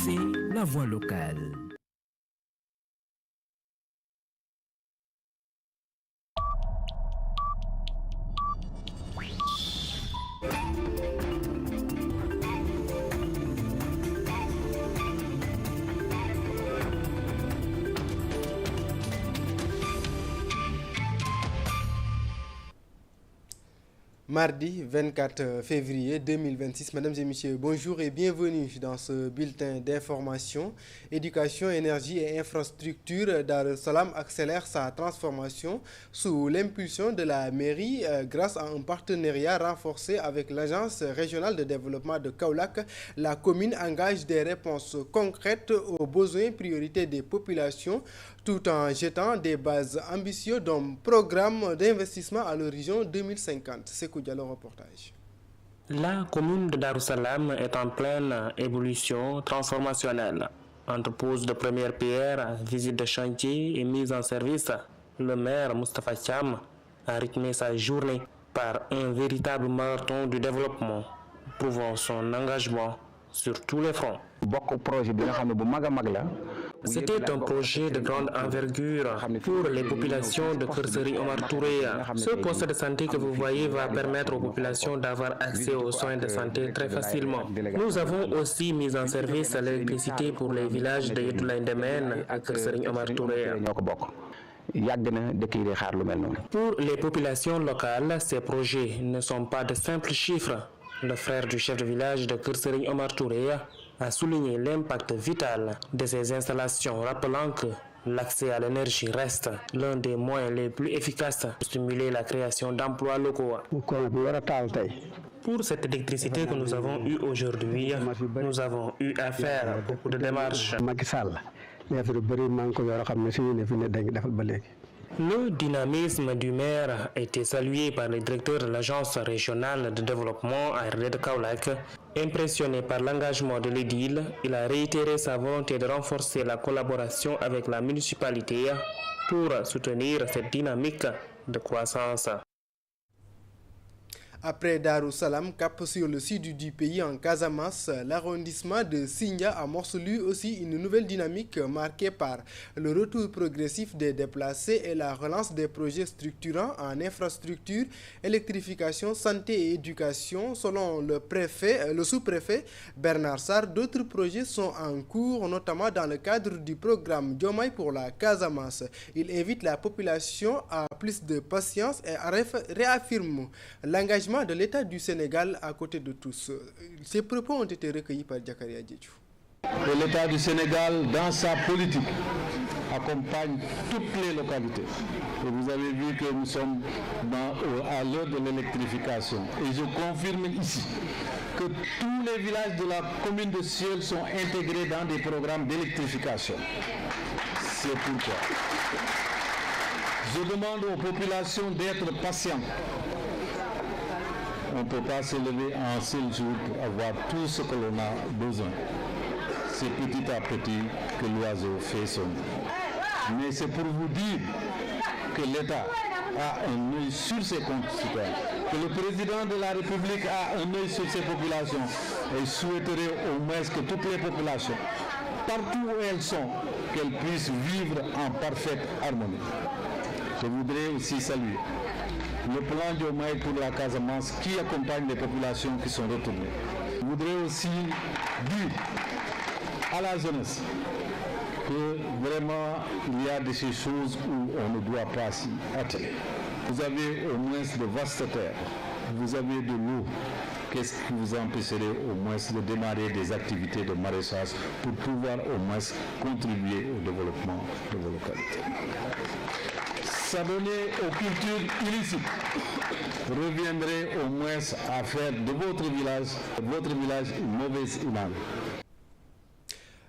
RFI, la voix locale. Mardi 24 février 2026, mesdames et messieurs, bonjour et bienvenue dans ce bulletin d'information. Éducation, énergie et infrastructure, Dar es Salaam accélère sa transformation sous l'impulsion de la mairie grâce à un partenariat renforcé avec l'Agence régionale de développement de Kaolack. La commune engage des réponses concrètes aux besoins prioritaires des populations tout en jetant des bases ambitieuses d'un programme d'investissement à l'horizon 2050. C'est le reportage. La commune de Dar es Salaam est en pleine évolution transformationnelle. Entre pose de première pierre, visite de chantier et mise en service, le maire Moustapha Thiam a rythmé sa journée par un véritable marathon du développement, prouvant son engagement sur tous les fronts. C'était un projet de grande envergure pour les populations de Keur Serigne Omar Touré. Ce poste de santé que vous voyez va permettre aux populations d'avoir accès aux soins de santé très facilement. Nous avons aussi mis en service l'électricité pour les villages de Yetoulaye Ndemène à Keur Serigne Omar Touré. Pour les populations locales, ces projets ne sont pas de simples chiffres. Le frère du chef de village de Keur Serigne Omar Touré a souligné l'impact vital de ces installations, rappelant que l'accès à l'énergie reste l'un des moyens les plus efficaces pour stimuler la création d'emplois locaux. Pour cette électricité que nous avons eue aujourd'hui, nous avons eu à faire beaucoup de démarches. Le dynamisme du maire a été salué par le directeur de l'Agence régionale de développement ARD de Kaolack. Impressionné par l'engagement de l'édile, il a réitéré sa volonté de renforcer la collaboration avec la municipalité pour soutenir cette dynamique de croissance. Après Dar es Salaam, cap sur le sud du pays en Casamance, l'arrondissement de Sindia amorce lui aussi une nouvelle dynamique marquée par le retour progressif des déplacés et la relance des projets structurants en infrastructure, électrification, santé et éducation. Selon le sous-préfet Bernard Sarr, d'autres projets sont en cours, notamment dans le cadre du programme Diomaye pour la Casamance. Il invite la population à plus de patience et réaffirme l'engagement de l'État du Sénégal à côté de tous. Ces propos ont été recueillis par Jakaria Djedjou. L'État du Sénégal, dans sa politique, accompagne toutes les localités. Et vous avez vu que nous sommes à l'heure de l'électrification. Et je confirme ici que tous les villages de la commune de Siel sont intégrés dans des programmes d'électrification. C'est pourquoi je demande aux populations d'être patientes. On ne peut pas se lever en un seul jour pour avoir tout ce que l'on a besoin. C'est petit à petit que l'oiseau fait son nid. Mais c'est pour vous dire que l'État a un œil sur ses concitoyens, que le président de la République a un œil sur ses populations et souhaiterait au moins que toutes les populations, partout où elles sont, qu'elles puissent vivre en parfaite harmonie. Je voudrais aussi saluer le plan Diomaye pour la Casamance qui accompagne les populations qui sont retournées. Je voudrais aussi dire à la jeunesse que vraiment il y a de ces choses où on ne doit pas s'y atteler. Vous avez au moins de vastes terres, vous avez de l'eau. Qu'est-ce qui vous empêcherait au moins de démarrer des activités de maraîchage pour pouvoir au moins contribuer au développement de vos localités? S'abonner aux cultures illicites reviendrait au moins à faire de votre village une mauvaise image.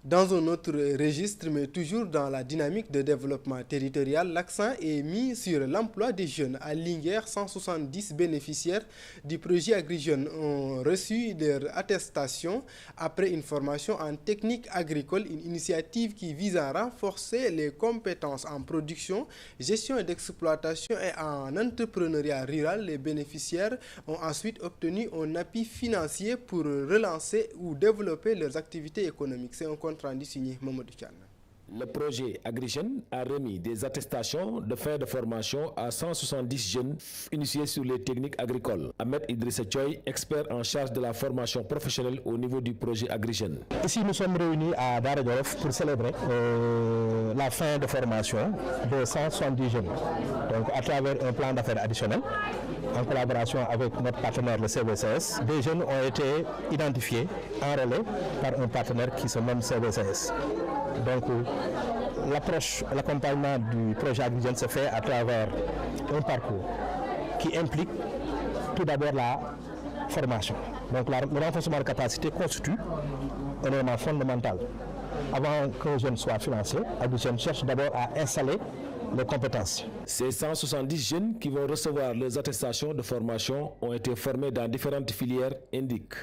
Dans un autre registre, mais toujours dans la dynamique de développement territorial, l'accent est mis sur l'emploi des jeunes. À Linguère, 170 bénéficiaires du projet Agri-Jeunes ont reçu leur attestation après une formation en technique agricole, une initiative qui vise à renforcer les compétences en production, gestion et d'exploitation et en entrepreneuriat rural. Les bénéficiaires ont ensuite obtenu un appui financier pour relancer ou développer leurs activités économiques. C'est un rendu signé Mamadou Thian. Le projet Agri-Jeunes a remis des attestations de fin de formation à 170 jeunes initiés sur les techniques agricoles. Ahmed Idrissa Thioy, expert en charge de la formation professionnelle au niveau du projet Agri-Jeunes. Ici, nous sommes réunis à Daradjolof pour célébrer la fin de formation de 170 jeunes. Donc, à travers un plan d'affaires additionnel, en collaboration avec notre partenaire, le CVCS, des jeunes ont été identifiés, enrôlés par un partenaire qui se nomme CVCS. Donc, l'approche, l'accompagnement du projet Agri-Jeunes se fait à travers un parcours qui implique tout d'abord la formation. Donc, le renforcement de capacité constitue un élément fondamental. Avant qu'un jeune soit financé, Agri-Jeunes cherche d'abord à installer les compétences. Ces 170 jeunes qui vont recevoir les attestations de formation ont été formés dans différentes filières, indique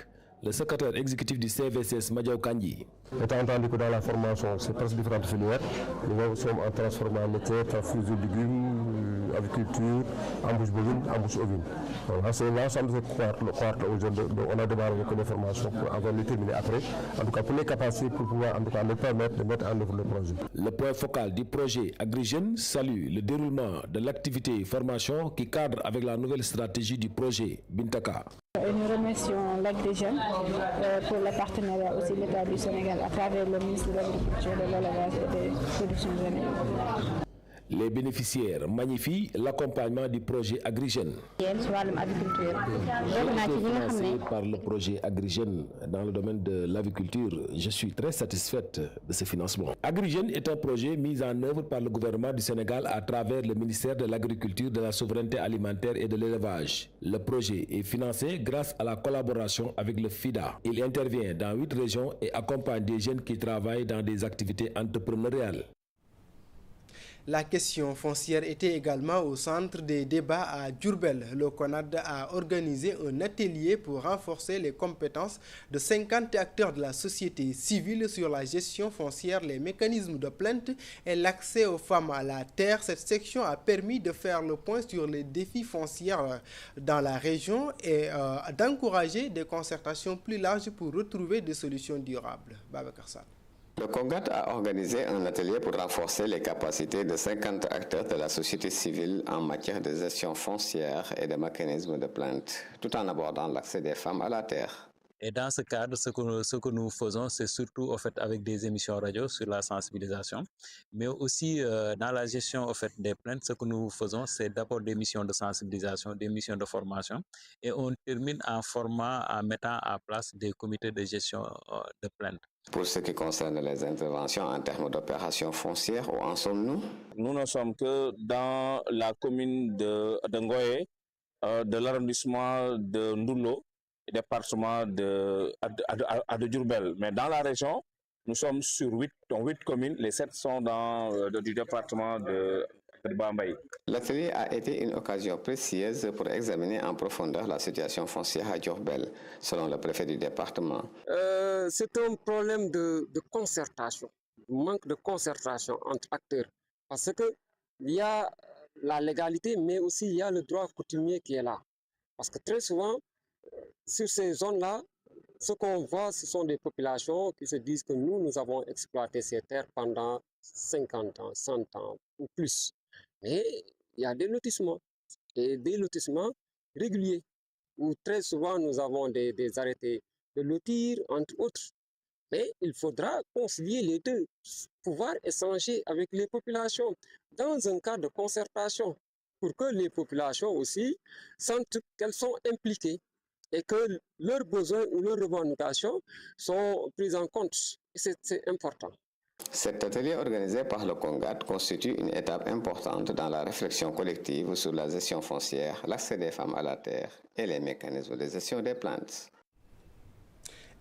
le secrétaire exécutif du CVCS, Madiaw Kandji. Étant entendu que dans la formation, c'est presque différentes filières, nous sommes en transformant laitier, transfusion de légumes, aviculture, embouche bovine, embouche ovine. Voilà, c'est l'ensemble de cette cohorte aujourd'hui. On a démarré avec les formations pour avoir les terminer après. En tout cas, pour les capacités, pour pouvoir en tout cas, nous permettre de mettre en œuvre le projet. Le point focal du projet Agri-Jeunes salue le déroulement de l'activité formation qui cadre avec la nouvelle stratégie du projet Bintaka. Nous remercions l'Agri-Jeunes pour le partenariat aussi de l'État du Sénégal à travers le ministre de l'Agriculture, de l'Élevage et des Productions Animales. Les bénéficiaires magnifient l'accompagnement du projet Agri-Jeunes. Financé par le projet Agri-Jeunes dans le domaine de l'aviculture, je suis très satisfaite de ce financement. Agri-Jeunes est un projet mis en œuvre par le gouvernement du Sénégal à travers le ministère de l'Agriculture, de la Souveraineté alimentaire et de l'Élevage. Le projet est financé grâce à la collaboration avec le FIDA. Il intervient dans 8 régions et accompagne des jeunes qui travaillent dans des activités entrepreneuriales. La question foncière était également au centre des débats à Diourbel. Le CONAD a organisé un atelier pour renforcer les compétences de 50 acteurs de la société civile sur la gestion foncière, les mécanismes de plainte et l'accès aux femmes à la terre. Cette section a permis de faire le point sur les défis fonciers dans la région et d'encourager des concertations plus larges pour retrouver des solutions durables. Babacar Sall. Le CONGAT a organisé un atelier pour renforcer les capacités de 50 acteurs de la société civile en matière de gestion foncière et de mécanismes de plainte, tout en abordant l'accès des femmes à la terre. Et dans ce cadre, ce que nous faisons, c'est surtout avec des émissions radio sur la sensibilisation, mais aussi dans la gestion des plaintes, ce que nous faisons, c'est d'abord des missions de sensibilisation, des missions de formation, et on termine en mettant en place des comités de gestion de plaintes. Pour ce qui concerne les interventions en termes d'opérations foncières, où en sommes-nous? Nous ne sommes que dans la commune de Ngoé, de l'arrondissement de Ndoulo, département de Diourbel. Mais dans la région, nous sommes sur 8 communes, les 7 sont du département de Bambay. L'atelier a été une occasion précieuse pour examiner en profondeur la situation foncière à Diourbel, selon le préfet du département. C'est un problème de concertation, manque de concertation entre acteurs, parce qu'il y a la légalité, mais aussi il y a le droit coutumier qui est là. Parce que très souvent, sur ces zones-là, ce qu'on voit, ce sont des populations qui se disent que nous avons exploité ces terres pendant 50 ans, 100 ans ou plus. Mais il y a des lotissements, et des lotissements réguliers, où très souvent nous avons des arrêtés de lotir, entre autres. Mais il faudra concilier les deux, pouvoir échanger avec les populations dans un cadre de concertation, pour que les populations aussi sentent qu'elles sont impliquées et que leurs besoins ou leurs revendications sont prises en compte. C'est important. Cet atelier organisé par le CONGAT constitue une étape importante dans la réflexion collective sur la gestion foncière, l'accès des femmes à la terre et les mécanismes de gestion des plaintes.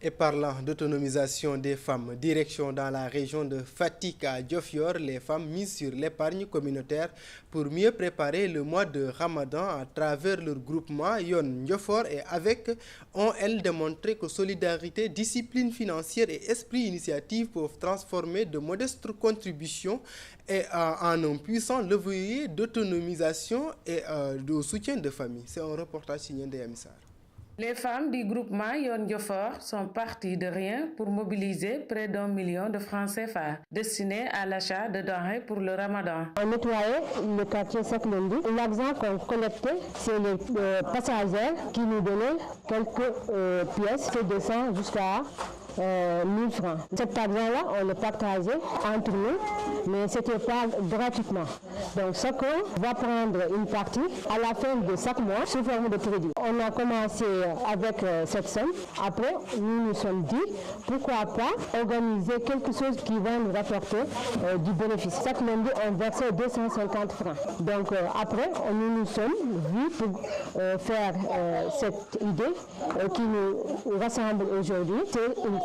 Et parlant d'autonomisation des femmes, direction dans la région de Fatick à Diofior, les femmes misent sur l'épargne communautaire pour mieux préparer le mois de Ramadan à travers leur groupement Yon Diofor et avec ont elles démontré que solidarité, discipline financière et esprit initiative peuvent transformer de modestes contributions et en un puissant levier d'autonomisation et de soutien de famille. C'est un reportage signé de Yamissar. Les femmes du groupement Yon Diofor sont parties de rien pour mobiliser près d'1 million de francs CFA destinés à l'achat de denrées pour le Ramadan. On nettoyait le quartier chaque lundi. L'argent qu'on collectait, c'est les passagers qui nous donnaient quelques pièces, c'est de 100 jusqu'à 1000 francs. Cet argent-là, on le partageait entre nous, mais ce n'était pas gratuitement. Donc chacun va prendre une partie à la fin de chaque mois sous forme de crédit. On a commencé avec cette somme. Après, nous nous sommes dit, pourquoi pas organiser quelque chose qui va nous rapporter du bénéfice. Chaque lundi, on versait 250 francs. Donc après, nous nous sommes vus pour faire cette idée qui nous rassemble aujourd'hui.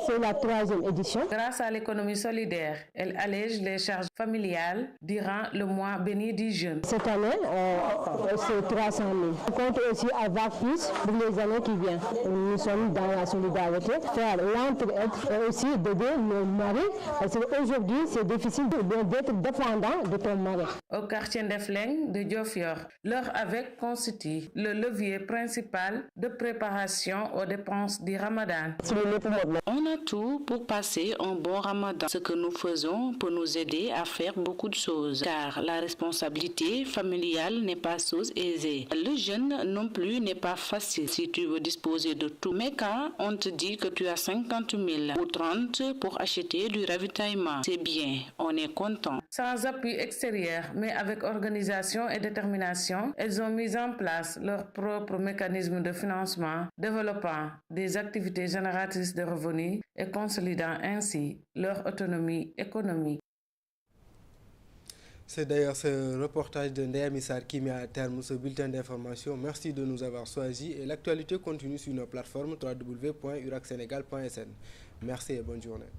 C'est la 3e édition. Grâce à l'économie solidaire, elle allège les charges familiales durant le mois béni du jeûne. Cette année, c'est 300 000. On compte aussi avoir plus pour les années qui viennent. Nous sommes dans la solidarité, faire l'entraide et aussi d'aider nos maris, parce qu'aujourd'hui, c'est difficile d'être dépendant de ton mari. Au quartier d'Efleng de Diofior, leur avec constitue le levier principal de préparation aux dépenses du Ramadan. On a tout pour passer un bon Ramadan. Ce que nous faisons peut nous aider à faire beaucoup de choses, car la responsabilité familiale n'est pas chose aisée. Le jeûne non plus n'est pas facile si tu veux disposer de tout. Mais quand on te dit que tu as 50 000 ou 30 pour acheter du ravitaillement, c'est bien, on est content. Sans appui extérieur, mais avec organisation et détermination, elles ont mis en place leur propre mécanisme de financement, développant des activités génératrices de revenus et consolidant ainsi leur autonomie économique. C'est d'ailleurs ce reportage de Ndeye Missar qui met à terme ce bulletin d'information. Merci de nous avoir choisis et l'actualité continue sur nos plateformes www.uracsenegal.sn. Merci et bonne journée.